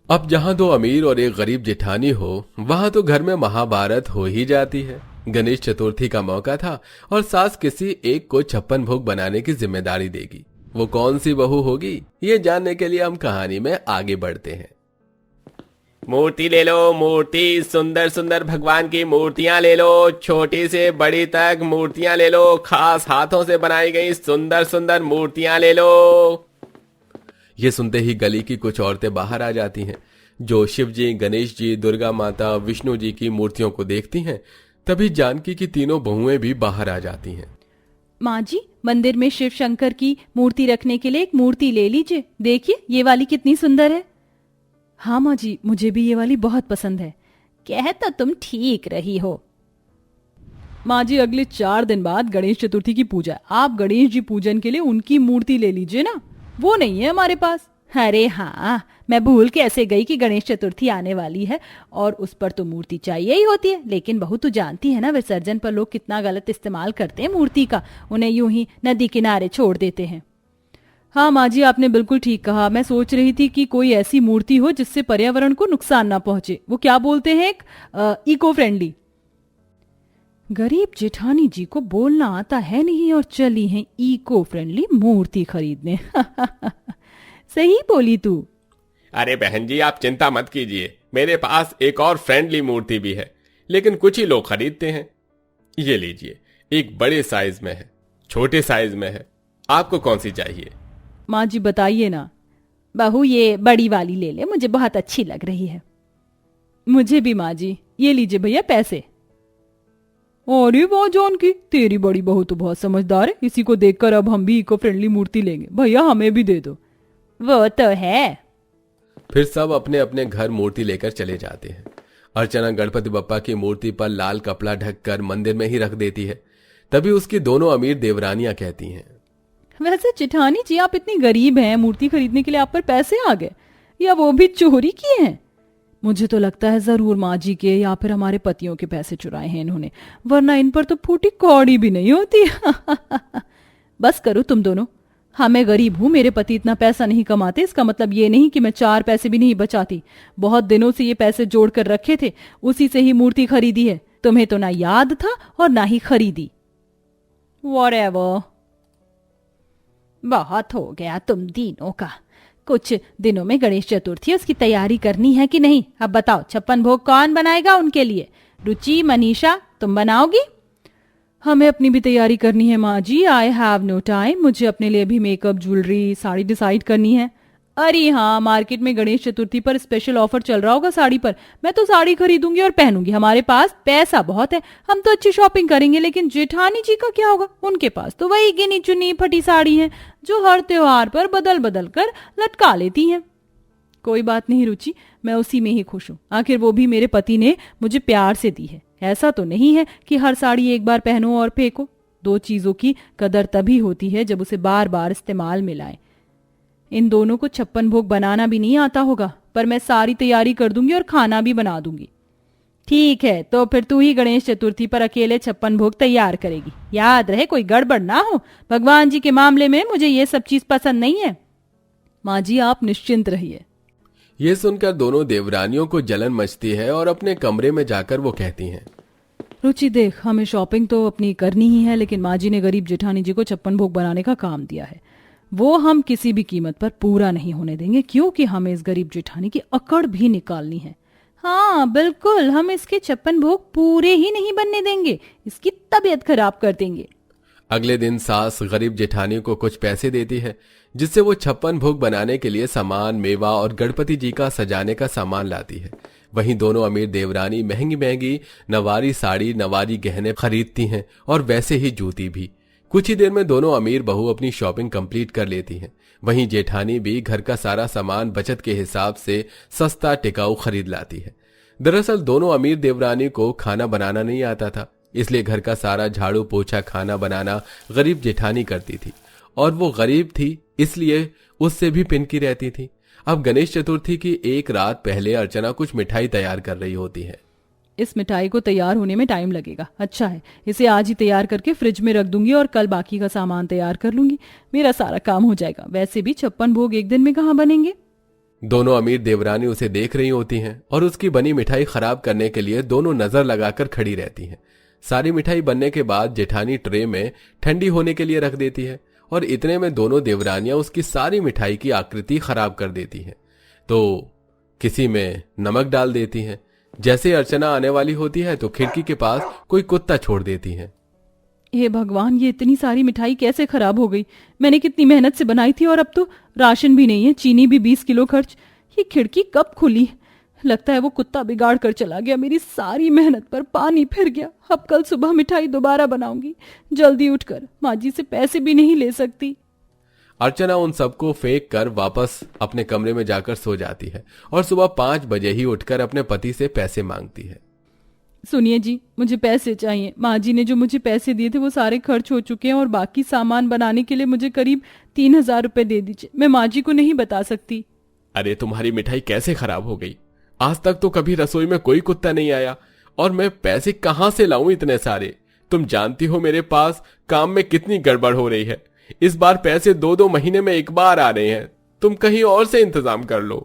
अब जहां दो अमीर और एक गरीब जेठानी हो वहां तो घर में महाभारत हो ही जाती है। गणेश चतुर्थी का मौका था और सास किसी एक को 56 भोग बनाने की जिम्मेदारी देगी। वो कौन सी बहू होगी, ये जानने के लिए हम कहानी में आगे बढ़ते हैं। मूर्ति ले लो, मूर्ति, सुंदर सुंदर भगवान की मूर्तियां ले लो, छोटी से बड़ी तक मूर्तियां ले लो, खास हाथों से बनाई गई सुंदर सुंदर मूर्तियां ले लो। ये सुनते ही गली की कुछ औरतें बाहर आ जाती हैं, जो शिव जी, गणेश जी, दुर्गा माता, विष्णु जी की मूर्तियों को देखती हैं। तभी जानकी की तीनों बहुएं भी बाहर आ जाती हैं। माँ जी, मंदिर में शिव शंकर की मूर्ति रखने के लिए एक मूर्ति ले लीजिए। देखिए ये वाली कितनी सुंदर है। हाँ माँ जी, मुझे भी ये वाली बहुत पसंद है। कह तो तुम ठीक रही हो। माँ जी, अगले 4 दिन बाद गणेश चतुर्थी की पूजा है। आप गणेश जी पूजन के लिए उनकी मूर्ति ले लीजिए ना, वो नहीं है हमारे पास। अरे हाँ, मैं भूल कैसे गई कि गणेश चतुर्थी आने वाली है और उस पर तो मूर्ति चाहिए ही होती है। लेकिन बहू तू जानती है ना, विसर्जन पर लोग कितना गलत इस्तेमाल करते हैं मूर्ति का, उन्हें यूं ही नदी किनारे छोड़ देते हैं। हाँ माँ जी, आपने बिल्कुल ठीक कहा। मैं सोच रही थी कि कोई ऐसी मूर्ति हो जिससे पर्यावरण को नुकसान ना पहुंचे। वो क्या बोलते हैं, एक इको फ्रेंडली। गरीब जेठानी जी को बोलना आता है नहीं और चली हैं इको फ्रेंडली मूर्ति खरीदने। सही बोली तू। अरे बहन जी, आप चिंता मत कीजिए, मेरे पास एक और फ्रेंडली मूर्ति भी है, लेकिन कुछ ही लोग खरीदते हैं। ये लीजिए, एक बड़े साइज में है, छोटे साइज में है, आपको कौन सी चाहिए? माँ जी बताइए ना। बहू ये बड़ी वाली ले ले, मुझे बहुत अच्छी लग रही है। मुझे भी माँ जी। ये लीजिए भैया पैसे। अरे वाह जानकी, तेरी बड़ी बहू तो बहुत समझदार है। इसी को देखकर अब हम भी इको फ्रेंडली मूर्ति लेंगे। भैया हमें भी दे दो। वो तो है। फिर सब अपने अपने घर मूर्ति लेकर चले जाते हैं। अर्चना गणपति बप्पा की मूर्ति पर लाल कपड़ा ढककर मंदिर में ही रख देती है। तभी उसकी दोनों अमीर देवरानियां कहती हैं, वैसे जेठानी जी, आप इतनी गरीब हैं, मूर्ति खरीदने के लिए आप पर पैसे आ गए, या वो भी चोरी किए हैं? मुझे तो लगता है जरूर माँ जी के या फिर हमारे पतियों के पैसे चुराए हैं इन्होंने, वरना इन पर तो फूटी कौड़ी भी नहीं होती। बस करो तुम दोनों। हाँ मैं गरीब हूँ, मेरे पति इतना पैसा नहीं कमाते, इसका मतलब ये नहीं कि मैं 4 पैसे भी नहीं बचाती। बहुत दिनों से ये पैसे जोड़ कर रखे थे, उसी से ही मूर्ति खरीदी है। तुम्हें तो ना याद था और ना ही खरीदी। व्हाटएवर। बहुत हो गया तुम तीनों का। कुछ दिनों में गणेश चतुर्थी, उसकी तैयारी करनी है कि नहीं? अब बताओ 56 भोग कौन बनाएगा उनके लिए? रुचि, मनीषा, तुम बनाओगी? हमें अपनी भी तैयारी करनी है माँ जी। I have no time. मुझे अपने लिए भी मेकअप, ज्वेलरी, साड़ी डिसाइड करनी है। अरे हाँ, मार्केट में गणेश चतुर्थी पर स्पेशल ऑफर चल रहा होगा साड़ी पर। मैं तो साड़ी खरीदूंगी और पहनूंगी। हमारे पास पैसा बहुत है, हम तो अच्छी शॉपिंग करेंगे। लेकिन जेठानी जी का क्या होगा? उनके पास तो वही गिनी चुनी फटी साड़ी है जो हर त्योहार पर बदल बदल कर लटका लेती हैं। कोई बात नहीं रुचि, मैं उसी में ही खुश हूँ। आखिर वो भी मेरे पति ने मुझे प्यार से दी है। ऐसा तो नहीं है कि हर साड़ी एक बार पहनो और फेंको। 2 चीजों की कदर तभी होती है जब उसे बार बार इस्तेमाल में लाए। इन दोनों को 56 भोग बनाना भी नहीं आता होगा, पर मैं सारी तैयारी कर दूंगी और खाना भी बना दूंगी। ठीक है, तो फिर तू ही गणेश चतुर्थी पर अकेले 56 भोग तैयार करेगी। याद रहे कोई गड़बड़ ना हो। भगवान जी के मामले में मुझे ये सब चीज पसंद नहीं है। माँ जी आप निश्चिंत रहिए। ये सुनकर दोनों देवरानियों को जलन मचती है और अपने कमरे में जाकर वो कहती हैं, रुचि देख, हमें शॉपिंग तो अपनी करनी ही है, लेकिन माँ जी ने गरीब जेठानी जी को 56 भोग बनाने का काम दिया है। वो हम किसी भी कीमत पर पूरा नहीं होने देंगे, क्योंकि हमें इस गरीब जेठानी की अकड़ भी निकालनी है। हाँ बिल्कुल, हम इसके 56 भोग पूरे ही नहीं बनने देंगे, इसकी तबीयत खराब कर देंगे। अगले दिन सास गरीब जेठानी को कुछ पैसे देती है, जिससे वो 56 भोग बनाने के लिए सामान, मेवा और गणपति जी का सजाने का सामान लाती है। वहीं दोनों अमीर देवरानी महंगी महंगी नवारी साड़ी, नवारी गहने खरीदती हैं और वैसे ही जूती भी। कुछ ही देर में दोनों अमीर बहू अपनी शॉपिंग कंप्लीट कर लेती हैं। वहीं जेठानी भी घर का सारा सामान बचत के हिसाब से सस्ता टिकाऊ खरीद लाती है। दरअसल दोनों अमीर देवरानी को खाना बनाना नहीं आता था, इसलिए घर का सारा झाड़ू पोछा, खाना बनाना गरीब जेठानी करती थी। और वो गरीब थी इसलिए उससे भी पिनकी रहती थी। अब गणेश चतुर्थी की एक रात पहले अर्चना कुछ मिठाई तैयार कर रही होती है। इस मिठाई को तैयार होने में टाइम लगेगा। अच्छा है, इसे आज ही तैयार करके फ्रिज में रख दूंगी और कल बाकी का सामान तैयार कर लूंगी। मेरा सारा काम हो जाएगा। वैसे भी 56 भोग एक दिन में कहाँ बनेंगे। दोनों अमीर देवरानी उसे देख रही होती हैं और उसकी बनी मिठाई खराब करने के लिए दोनों नजर लगाकर खड़ी रहती हैं। सारी मिठाई बनने के बाद जेठानी ट्रे में ठंडी होने के लिए रख देती है और इतने में दोनों देवरानियां उसकी सारी मिठाई की आकृति खराब कर देती हैं। तो किसी में नमक डाल देती हैं। जैसे अर्चना आने वाली होती है तो खिड़की के पास कोई कुत्ता छोड़ देती हैं। हे भगवान, ये इतनी सारी मिठाई कैसे खराब हो गई? मैंने कितनी मेहनत से बनाई थी और अब तो राशन भी नहीं है, चीनी भी 20 किलो खर्च। ये खिड़की कब खुली? लगता है वो कुत्ता बिगाड़ कर चला गया। मेरी सारी मेहनत पर पानी फिर गया। अब कल सुबह मिठाई दोबारा बनाऊंगी, जल्दी उठकर। माँ जी से पैसे भी नहीं ले सकती। अर्चना उन सबको फेंक कर वापस अपने कमरे में जाकर सो जाती है और सुबह 5 बजे ही उठकर अपने पति से पैसे मांगती है। सुनिए जी, मुझे पैसे चाहिए। माँ जी ने जो मुझे पैसे दिए थे वो सारे खर्च हो चुके हैं और बाकी सामान बनाने के लिए मुझे करीब 3000 रुपए दे दीजिए। मैं माँ जी को नहीं बता सकती। अरे तुम्हारी मिठाई कैसे खराब हो गई? आज तक तो कभी रसोई में कोई कुत्ता नहीं आया और मैं पैसे कहां से लाऊं इतने सारे? तुम जानती हो मेरे पास काम में कितनी गड़बड़ हो रही है। इस बार पैसे 2-2 महीने में एक बार आ रहे हैं। तुम कहीं और से इंतजाम कर लो।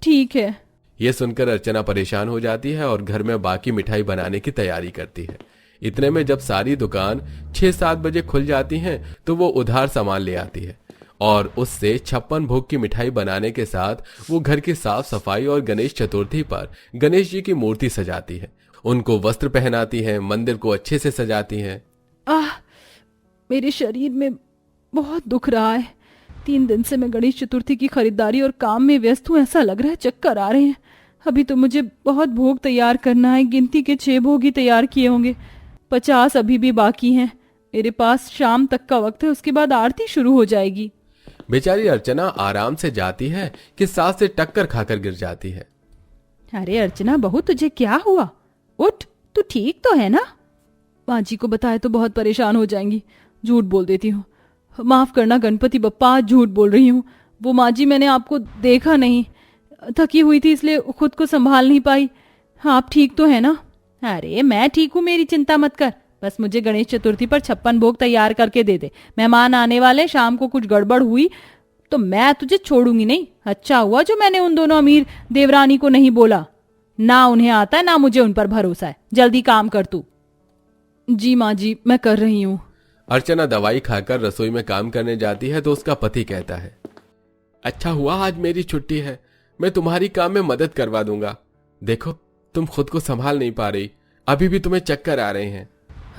ठीक है। यह सुनकर अर्चना परेशान हो जाती है और घर में बाकी मिठाई बनाने की तैयारी करती है। इतने में जब सारी दुकान 6-7 बजे खुल जाती हैं तो वो उधार सामान ले आती है और उससे 56 भोग की मिठाई बनाने के साथ वो घर की साफ सफाई और गणेश चतुर्थी पर गणेश जी की मूर्ति सजाती है, उनको वस्त्र पहनाती है, मंदिर को अच्छे से सजाती है। मेरे शरीर में बहुत दुख रहा है। 3 दिन से मैं गणेश चतुर्थी की खरीदारी और काम में व्यस्त हूँ। ऐसा लग रहा है चक्कर आ रहे हैं। अभी तो मुझे बहुत भोग तैयार करना है। गिनती के 6 भोग ही तैयार किए होंगे, 50 अभी भी बाकी हैं। मेरे पास शाम तक का वक्त है, उसके बाद आरती शुरू हो जाएगी। बेचारी अर्चना आराम से जाती है कि सास से टक्कर खाकर गिर जाती है। अरे अर्चना बहू, तुझे क्या हुआ? उठ, तू ठीक तो है ना? माँ जी को बताए तो बहुत परेशान हो जाएंगी। झूठ बोल देती हूँ। माफ करना गणपति बप्पा, आज झूठ बोल रही हूँ। वो माँ जी, मैंने आपको देखा नहीं, थकी हुई थी इसलिए खुद को संभाल नहीं पाई। आप ठीक तो है ना? अरे मैं ठीक हूँ, मेरी चिंता मत कर। बस मुझे गणेश चतुर्थी पर 56 भोग तैयार करके दे दे। मेहमान आने वाले, शाम को कुछ गड़बड़ हुई तो मैं तुझे छोड़ूंगी नहीं। अच्छा हुआ जो मैंने उन दोनों अमीर देवरानी को नहीं बोला। ना उन्हें आता है ना मुझे उन पर भरोसा है। जल्दी काम कर तू। जी माँ जी, मैं कर रही हूँ। अर्चना दवाई खाकर रसोई में काम करने जाती है तो उसका पति कहता है, अच्छा हुआ आज मेरी छुट्टी है, मैं तुम्हारी काम में मदद करवा दूंगा। देखो तुम खुद को संभाल नहीं पा रही, अभी भी तुम्हें चक्कर आ रहे हैं।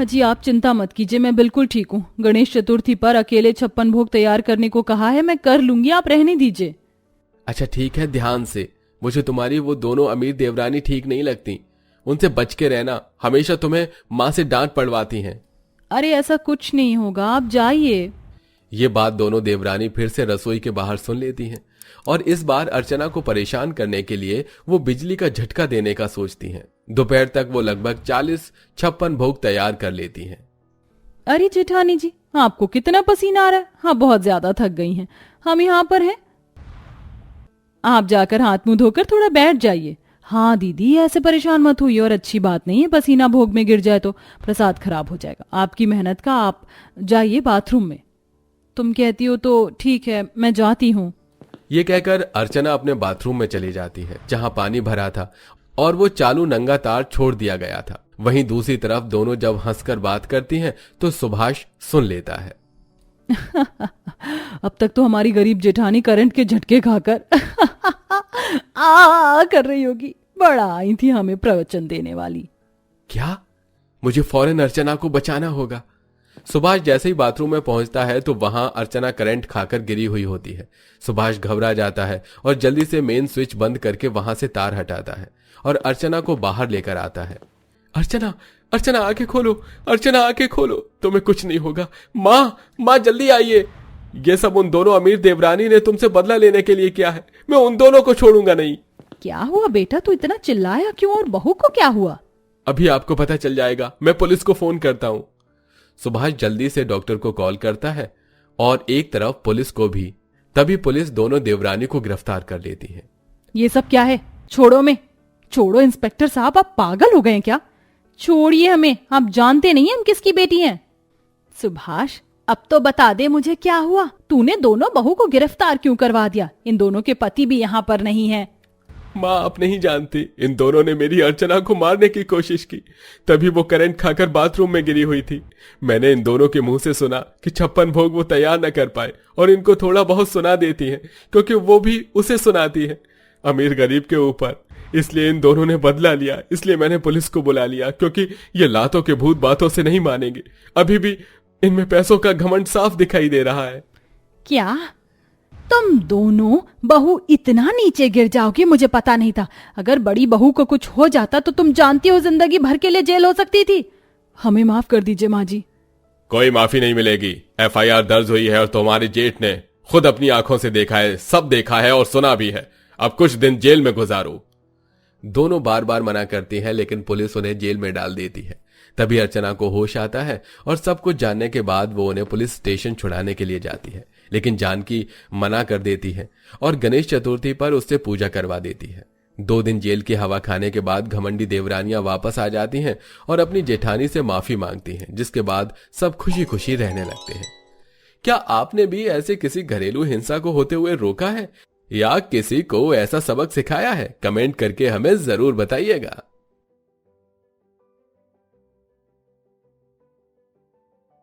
जी आप चिंता मत कीजिए, मैं बिल्कुल ठीक हूँ। गणेश चतुर्थी पर अकेले 56 भोग तैयार करने को कहा है, मैं कर लूंगी, आप रहने दीजिए। अच्छा ठीक है, ध्यान से। मुझे तुम्हारी वो दोनों अमीर देवरानी ठीक नहीं लगती, उनसे बच के रहना। हमेशा तुम्हें माँ से डांट पड़वाती हैं। अरे ऐसा कुछ नहीं होगा, आप जाइए। ये बात दोनों देवरानी फिर से रसोई के बाहर सुन लेती हैं और इस बार अर्चना को परेशान करने के लिए वो बिजली का झटका देने का सोचती हैं। दोपहर तक वो लगभग 40-56 भोग तैयार कर लेती हैं। अरे जेठानी जी, आपको कितना पसीना आ रहा है? हाँ, बहुत ज्यादा थक गई हैं। हम यहाँ पर हैं, आप जाकर हाथ मुंह धोकर थोड़ा बैठ जाइए। हाँ दीदी, ऐसे परेशान मत हुई, और अच्छी बात नहीं है पसीना भोग में गिर जाए तो प्रसाद खराब हो जाएगा आपकी मेहनत का। आप जाइए बाथरूम में। तुम कहती हो तो ठीक है, मैं जाती हूँ। ये कहकर अर्चना अपने बाथरूम में चली जाती है जहां पानी भरा था और वो चालू नंगा तार छोड़ दिया गया था। वहीं दूसरी तरफ दोनों जब हंसकर बात करती हैं तो सुभाष सुन लेता है। अब तक तो हमारी गरीब जेठानी करंट के झटके खाकर आ कर रही होगी। बड़ा आई थी हमें प्रवचन देने वाली। क्या? मुझे फौरन अर्चना को बचाना होगा। सुभाष जैसे ही बाथरूम में पहुंचता है तो वहां अर्चना करंट खाकर गिरी हुई होती है। सुभाष घबरा जाता है और जल्दी से मेन स्विच बंद करके वहां से तार हटाता है और अर्चना को बाहर लेकर आता है। अर्चना, अर्चना आंखें खोलो, अर्चना आंखें खोलो, तुम्हें कुछ नहीं होगा। माँ जल्दी आइए। ये सब उन दोनों अमीर देवरानी ने तुमसे बदला लेने के लिए किया है। मैं उन दोनों को छोड़ूंगा नहीं। क्या हुआ बेटा, तू इतना चिल्लाया क्यों? और बहू को क्या हुआ? अभी आपको पता चल जाएगा, मैं पुलिस को फोन करता हूँ। सुभाष जल्दी से डॉक्टर को कॉल करता है और एक तरफ पुलिस को भी। तभी पुलिस दोनों देवरानी को गिरफ्तार कर लेती है। ये सब क्या है? छोड़ो में, छोड़ो इंस्पेक्टर साहब, आप पागल हो गए क्या? छोड़िए हमें, आप जानते नहीं हैं हम किसकी बेटी हैं। सुभाष, अब तो बता दे मुझे क्या हुआ। तूने दोनों बहू को गिरफ्तार क्यों करवा दिया? इन दोनों के पति भी यहाँ पर नहीं है। माँ आप नहीं जानती, इन दोनों ने मेरी अर्चना को मारने की कोशिश की, तभी वो करंट खाकर बाथरूम में गिरी हुई थी। मैंने इन दोनों के मुंह से सुना कि 56 भोग वो तैयार न कर पाए और इनको थोड़ा बहुत सुना देती है, क्योंकि वो भी उसे सुनाती है, अमीर गरीब के ऊपर। इसलिए इन दोनों ने बदला लिया। इसलिए मैंने पुलिस को बुला लिया, क्योंकि ये लातों के भूत बातों से नहीं मानेंगे। अभी भी इनमें पैसों का घमंड साफ दिखाई दे रहा है। क्या तुम दोनों बहू इतना नीचे गिर जाओगी? मुझे पता नहीं था। अगर बड़ी बहू को कुछ हो जाता तो तुम जानती हो जिंदगी भर के लिए जेल हो सकती थी। हमें माफ कर दीजिए माँ जी। कोई माफी नहीं मिलेगी। FIR दर्ज हुई है और तुम्हारे जेठ ने खुद अपनी आंखों से देखा है, सब देखा है और सुना भी है। अब कुछ दिन जेल में गुजारो। दोनों बार बार मना करती हैं, लेकिन पुलिस उन्हें जेल में डाल देती है। तभी अर्चना को होश आता है और सब कुछ जानने के बाद वो उन्हें पुलिस स्टेशन छुड़ाने के लिए जाती है, लेकिन जानकी मना कर देती है और गणेश चतुर्थी पर उससे पूजा करवा देती है। 2 दिन जेल की हवा खाने के बाद घमंडी देवरानियां वापस आ जाती हैं और अपनी जेठानी से माफी मांगती हैं, जिसके बाद सब खुशी खुशी रहने लगते हैं। क्या आपने भी ऐसे किसी घरेलू हिंसा को होते हुए रोका है या किसी को ऐसा सबक सिखाया है? कमेंट करके हमें जरूर बताइएगा।